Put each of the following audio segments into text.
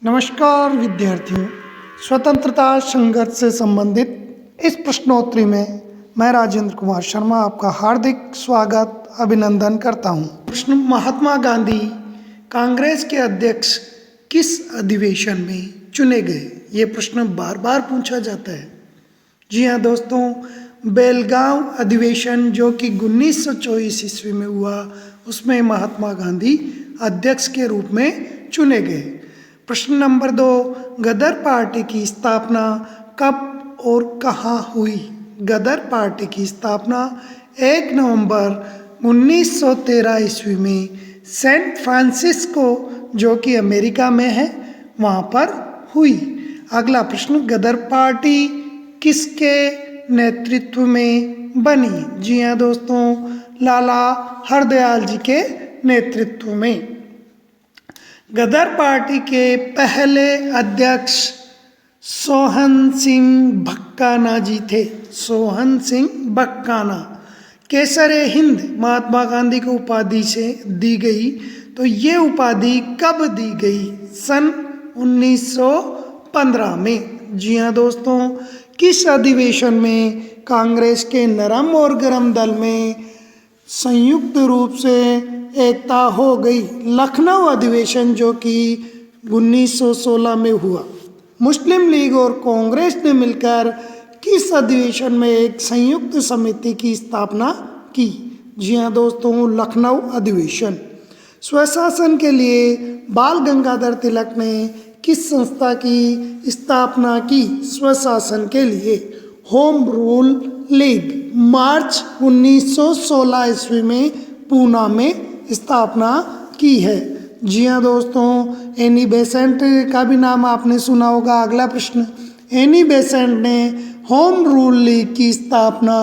नमस्कार विद्यार्थियों, स्वतंत्रता संघर्ष से संबंधित इस प्रश्नोत्तरी में मैं राजेंद्र कुमार शर्मा आपका हार्दिक स्वागत अभिनंदन करता हूं। प्रश्न, महात्मा गांधी कांग्रेस के अध्यक्ष किस अधिवेशन में चुने गए? ये प्रश्न बार बार पूछा जाता है। जी हाँ दोस्तों, बेलगांव अधिवेशन जो कि 1924 ईस्वी में हुआ, उसमें महात्मा गांधी अध्यक्ष के रूप में चुने गए। प्रश्न नंबर 2, गदर पार्टी की स्थापना कब और कहाँ हुई? गदर पार्टी की स्थापना 1 नवंबर 1913 ईस्वी में सेंट फ्रांसिस्को जो कि अमेरिका में है वहाँ पर हुई। अगला प्रश्न, गदर पार्टी किसके नेतृत्व में बनी? जी हाँ दोस्तों, लाला हरदयाल जी के नेतृत्व में। गदर पार्टी के पहले अध्यक्ष सोहन सिंह भक्काना जी थे। सोहन सिंह भक्काना। केसरे हिंद महात्मा गांधी को उपाधि से दी गई, तो ये उपाधि कब दी गई? सन 1915 में। जी हाँ दोस्तों, किस अधिवेशन में कांग्रेस के नरम और गरम दल में संयुक्त रूप से एकता हो गई? लखनऊ अधिवेशन जो कि 1916 में हुआ। मुस्लिम लीग और कांग्रेस ने मिलकर किस अधिवेशन में एक संयुक्त समिति की स्थापना की? जी हाँ दोस्तों, लखनऊ अधिवेशन। स्वशासन के लिए बाल गंगाधर तिलक ने किस संस्था की स्थापना की? स्वशासन के लिए होम रूल लीग मार्च 1916 ईस्वी में पूना में स्थापना की है। जी हाँ दोस्तों, एनी बेसेंट का भी नाम आपने सुना होगा। अगला प्रश्न, एनी बेसेंट ने होम रूल लीग की स्थापना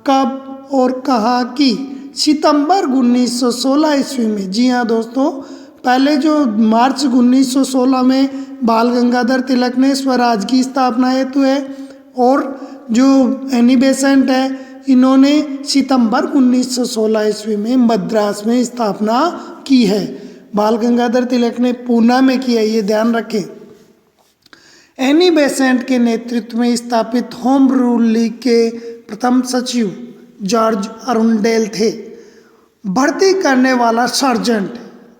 कब और कहाँ की? सितंबर 1916 ईस्वी में। जी हाँ दोस्तों, पहले जो मार्च 1916 में बाल गंगाधर तिलक ने स्वराज की स्थापना हेतु है, और जो एनी बेसेंट है इन्होंने सितंबर 1916 ईस्वी में मद्रास में स्थापना की है। बाल गंगाधर तिलक ने पूना में किया, ये ध्यान रखें। एनी बेसेंट के नेतृत्व में स्थापित होम रूल लीग के प्रथम सचिव जॉर्ज अरुंडेल थे। भर्ती करने वाला सर्जेंट,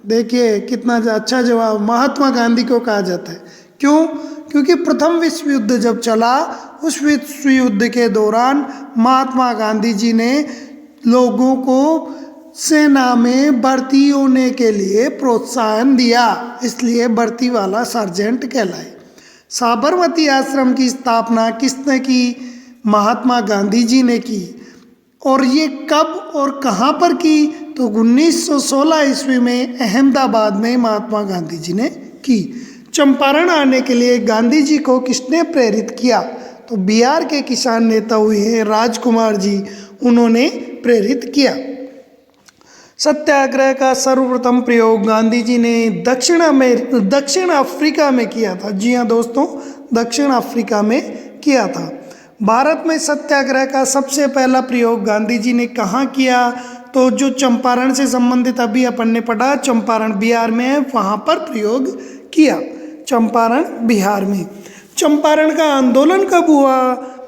देखिए कितना अच्छा जवाब, महात्मा गांधी को कहा जाता है। क्यों? क्योंकि प्रथम विश्व युद्ध जब चला, उस विश्व युद्ध के दौरान महात्मा गांधी जी ने लोगों को सेना में भर्ती होने के लिए प्रोत्साहन दिया, इसलिए भर्ती वाला सर्जेंट कहलाए। साबरमती आश्रम की स्थापना किसने की? महात्मा गांधी जी ने की। और ये कब और कहाँ पर की? तो 1916 ईस्वी में अहमदाबाद में महात्मा गांधी जी ने की। चंपारण आने के लिए गांधी जी को किसने प्रेरित किया? तो बिहार के किसान नेता हुए हैं राजकुमार जी, उन्होंने प्रेरित किया। सत्याग्रह का सर्वप्रथम प्रयोग गांधी जी ने दक्षिण अफ्रीका में किया था। जी हाँ दोस्तों, दक्षिण अफ्रीका में किया था। भारत में सत्याग्रह का सबसे पहला प्रयोग गांधी जी ने कहाँ किया? तो जो चंपारण से संबंधित अभी अपन ने पढ़ा, चंपारण बिहार में है, वहाँ पर प्रयोग किया। चंपारण बिहार में। चंपारण का आंदोलन कब हुआ?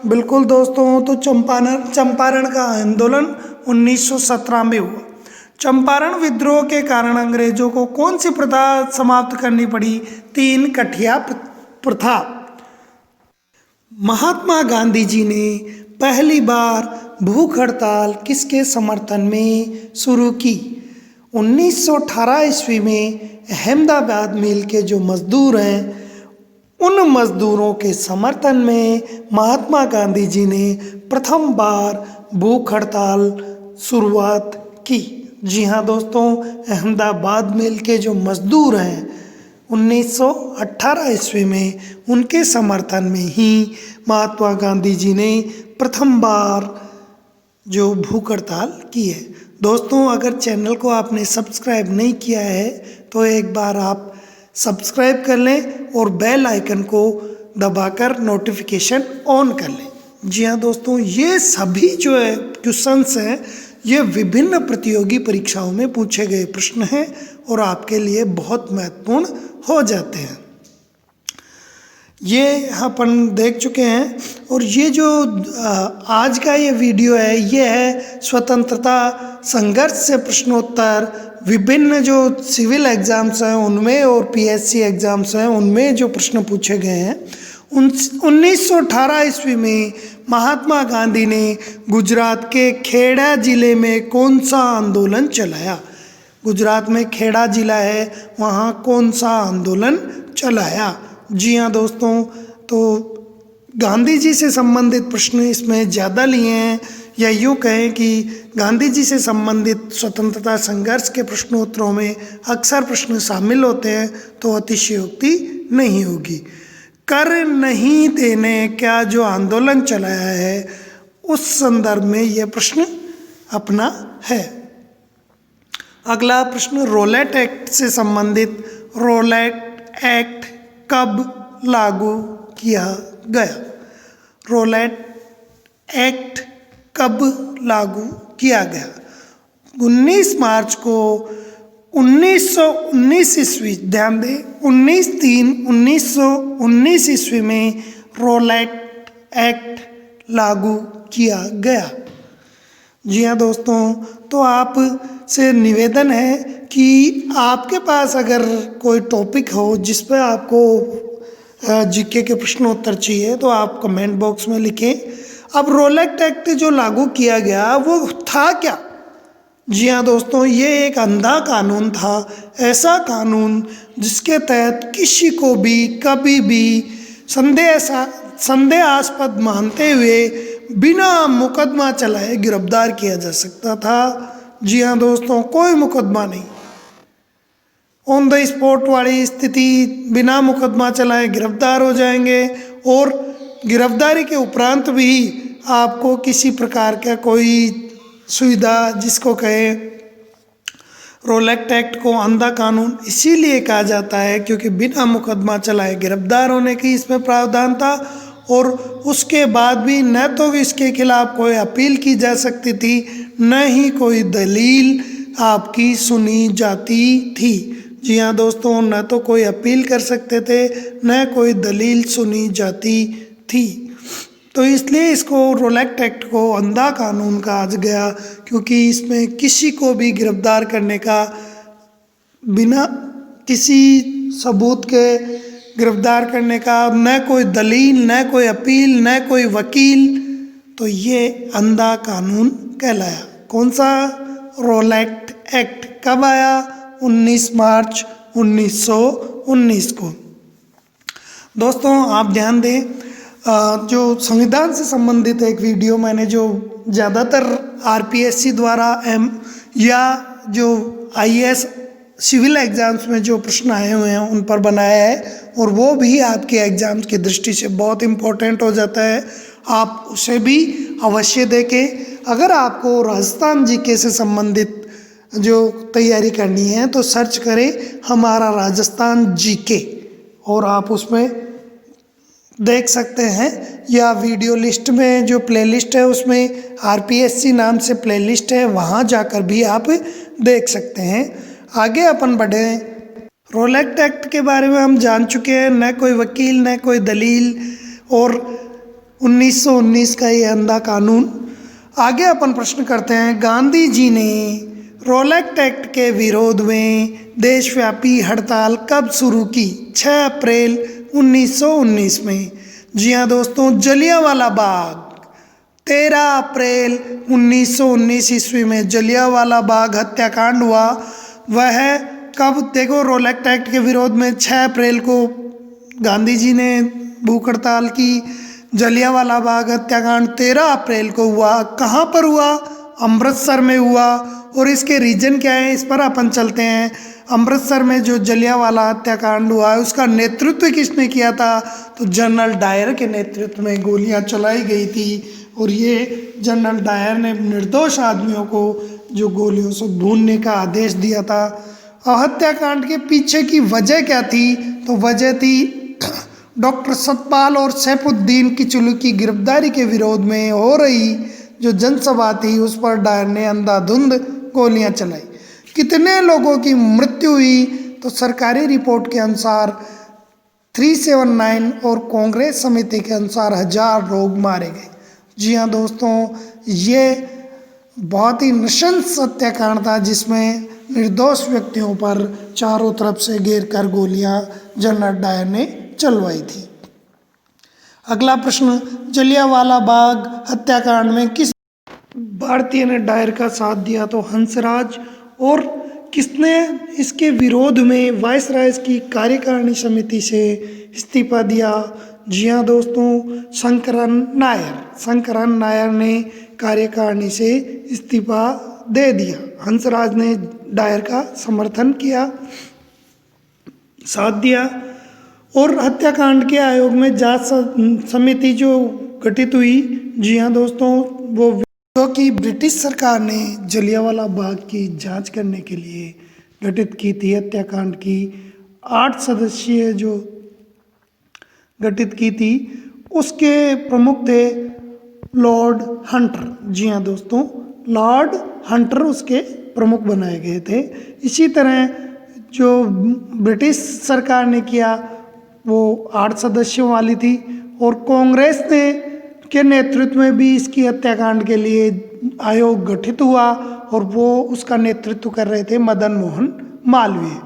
बिल्कुल दोस्तों, तो चंपारण का आंदोलन 1917 में हुआ। चंपारण विद्रोह के कारण अंग्रेजों को कौन सी प्रथा समाप्त करनी पड़ी? 3 कठिया प्रथा। महात्मा गांधी जी ने पहली बार भूख हड़ताल किसके समर्थन में शुरू की? 1918 ईस्वी में अहमदाबाद मिल के जो मजदूर हैं, उन मजदूरों के समर्थन में महात्मा गांधी जी ने प्रथम बार भूख हड़ताल शुरुआत की। जी हाँ दोस्तों, अहमदाबाद मिल के जो मजदूर हैं 1918 ईस्वी में, उनके समर्थन में ही महात्मा गांधी जी ने प्रथम बार जो भूख हड़ताल की है। दोस्तों, अगर चैनल को आपने सब्सक्राइब नहीं किया है तो एक बार आप सब्सक्राइब कर लें और बेल आइकन को दबाकर नोटिफिकेशन ऑन कर लें। जी हाँ दोस्तों, ये सभी जो है क्वेश्चंस हैं, ये विभिन्न प्रतियोगी परीक्षाओं में पूछे गए प्रश्न हैं और आपके लिए बहुत महत्वपूर्ण हो जाते हैं। ये अपन देख चुके हैं। और ये जो आज का ये वीडियो है, ये है स्वतंत्रता संघर्ष से प्रश्नोत्तर। विभिन्न जो सिविल एग्ज़ाम्स हैं उनमें और पीएससी एग्ज़ाम्स हैं उनमें जो प्रश्न पूछे गए हैं। 1918 ईस्वी में महात्मा गांधी ने गुजरात के खेड़ा ज़िले में कौन सा आंदोलन चलाया? गुजरात में खेड़ा ज़िला है, वहाँ कौन सा आंदोलन चलाया? जी हाँ दोस्तों, तो गांधी जी से संबंधित प्रश्न इसमें ज़्यादा लिए हैं, या यूँ कहें कि गांधी जी से संबंधित स्वतंत्रता संघर्ष के प्रश्नोत्तरों में अक्सर प्रश्न शामिल होते हैं, तो अतिशयोक्ति नहीं होगी। कर नहीं देने का जो आंदोलन चलाया है उस संदर्भ में यह प्रश्न अपना है। अगला प्रश्न रोलेट एक्ट से संबंधित। रोलेट एक्ट कब लागू किया गया? रोलेट एक्ट कब लागू किया गया? 19 मार्च को 1919 ईस्वी, ध्यान दें 19/3/1919 ईस्वी में रोलेट एक्ट लागू किया गया। जी हाँ दोस्तों, तो आप से निवेदन है कि आपके पास अगर कोई टॉपिक हो जिस पर आपको जीके के प्रश्नोत्तर चाहिए तो आप कमेंट बॉक्स में लिखें। अब रोलेट एक्ट जो लागू किया गया वो था क्या? जी हाँ दोस्तों, ये एक अंधा कानून था, ऐसा कानून जिसके तहत किसी को भी कभी भी संदेहास्पद मानते हुए बिना मुकदमा चलाए गिरफ्तार किया जा सकता था। जी हाँ दोस्तों, कोई मुकदमा नहीं, ऑन द स्पॉट वाली स्थिति, बिना मुकदमा चलाए गिरफ्तार हो जाएंगे। और गिरफ्तारी के उपरांत भी आपको किसी प्रकार का कोई सुविधा, जिसको कहे रोलेट एक्ट को अंधा कानून इसीलिए कहा जाता है क्योंकि बिना मुकदमा चलाए गिरफ्तार होने की इसमें प्रावधान था। और उसके बाद भी न तो इसके खिलाफ कोई अपील की जा सकती थी, न ही कोई दलील आपकी सुनी जाती थी। जी हाँ दोस्तों, न तो कोई अपील कर सकते थे, न कोई दलील सुनी जाती थी। तो इसलिए इसको रोलेट एक्ट को अंधा कानून कहा गया, क्योंकि इसमें किसी को भी गिरफ्तार करने का बिना किसी सबूत के गिरफ्तार करने का न कोई दलील, न कोई अपील, न कोई वकील, तो ये अंधा कानून कहलाया। कौन सा? Rowlatt act. कब आया? 19 मार्च 1919 को। दोस्तों आप ध्यान दें, जो संविधान से संबंधित एक वीडियो मैंने जो ज़्यादातर आरपीएससी द्वारा या जो आईएएस सिविल एग्ज़ाम्स में जो प्रश्न आए हुए हैं उन पर बनाया है, और वो भी आपके एग्ज़ाम्स की दृष्टि से बहुत इम्पोर्टेंट हो जाता है। आप उसे भी अवश्य देखें। अगर आपको राजस्थान जीके से संबंधित जो तैयारी करनी है तो सर्च करें हमारा राजस्थान जीके, और आप उसमें देख सकते हैं, या वीडियो लिस्ट में जो प्लेलिस्ट है उसमें आरपीएससी नाम से प्लेलिस्ट है, वहाँ जाकर भी आप देख सकते हैं। आगे अपन बढ़े। रोलेट एक्ट के बारे में हम जान चुके हैं, न कोई वकील, न कोई दलील, और 1919 का ये अंधा कानून। आगे अपन प्रश्न करते हैं, गांधी जी ने रोलेट एक्ट के विरोध में देशव्यापी हड़ताल कब शुरू की? 6 अप्रैल 1919 में। जी हाँ दोस्तों, जलियांवाला बाग, 13 अप्रैल 1919 ईस्वी में जलियांवाला बाग हत्याकांड हुआ। वह कब? देखो, रोलेट एक्ट के विरोध में 6 अप्रैल को गांधी जी ने भूख हड़ताल की। जलियांवाला बाग हत्याकांड 13 अप्रैल को हुआ। कहाँ पर हुआ? अमृतसर में हुआ। और इसके रीजन क्या है, इस पर अपन चलते हैं। अमृतसर में जो जलियांवाला हत्याकांड हुआ है उसका नेतृत्व किसने किया था? तो जनरल डायर के नेतृत्व में गोलियां चलाई गई थी, और ये जनरल डायर ने निर्दोष आदमियों को जो गोलियों से भूनने का आदेश दिया था। हत्याकांड के पीछे की वजह क्या थी? तो वजह थी डॉक्टर सतपाल और सैफुद्दीन किचलू की गिरफ्तारी के विरोध में हो रही जो जनसभा थी, उस पर डायर ने अंधाधुंध गोलियां चलाई। कितने लोगों की मृत्यु हुई? तो सरकारी रिपोर्ट के अनुसार 379 और कांग्रेस समिति के अनुसार 1000 लोग मारे गए। जी हाँ दोस्तों, ये बहुत ही नृशंस हत्याकांड था जिसमें निर्दोष व्यक्तियों पर चारों तरफ से घेर कर गोलियां जनरल डायर ने चलवाई थी। अगला प्रश्न, जलियांवाला बाग हत्याकांड में किस भारतीय ने डायर का साथ दिया? तो हंसराज। और किसने इसके विरोध में वायसराय की कार्यकारिणी समिति से इस्तीफा दिया? जी हाँ दोस्तों, शंकरन नायर ने कार्यकारिणी से इस्तीफा दे दिया। हंसराज ने डायर का समर्थन किया, साथ दिया। और हत्याकांड के आयोग में जांच समिति जो गठित हुई, जी हाँ दोस्तों, वो कि ब्रिटिश सरकार ने जलियांवाला बाग की जांच करने के लिए गठित की थी। हत्याकांड की 8 सदस्यीय जो गठित की थी, उसके प्रमुख थे लॉर्ड हंटर। जी हाँ दोस्तों, लॉर्ड हंटर उसके प्रमुख बनाए गए थे। इसी तरह जो ब्रिटिश सरकार ने किया वो 8 सदस्यों वाली थी, और कांग्रेस ने के नेतृत्व में भी इसकी हत्याकांड के लिए आयोग गठित हुआ, और वो उसका नेतृत्व कर रहे थे मदन मोहन मालवीय।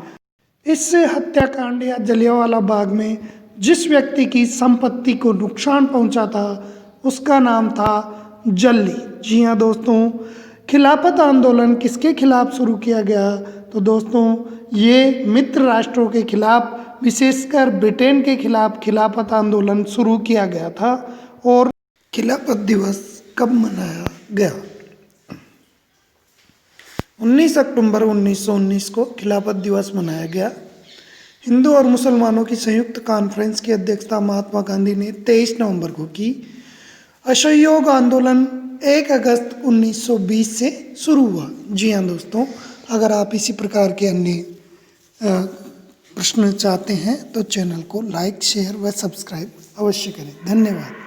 इस हत्याकांड या जलियांवाला बाग में जिस व्यक्ति की संपत्ति को नुकसान पहुंचा था उसका नाम था जल्ली। जी हाँ दोस्तों, खिलाफत आंदोलन किसके खिलाफ शुरू किया गया? तो दोस्तों, ये मित्र राष्ट्रों के खिलाफ, विशेषकर ब्रिटेन के खिलाफ खिलाफत आंदोलन शुरू किया गया था। और खिलाफत दिवस कब मनाया गया? 19 अक्टूबर 1919 को खिलाफत दिवस मनाया गया। हिंदू और मुसलमानों की संयुक्त कॉन्फ्रेंस की अध्यक्षता महात्मा गांधी ने 23 नवंबर को की। असहयोग आंदोलन 1 अगस्त 1920 से शुरू हुआ। जी हाँ दोस्तों, अगर आप इसी प्रकार के अन्य प्रश्न चाहते हैं तो चैनल को लाइक, शेयर व सब्सक्राइब अवश्य करें। धन्यवाद।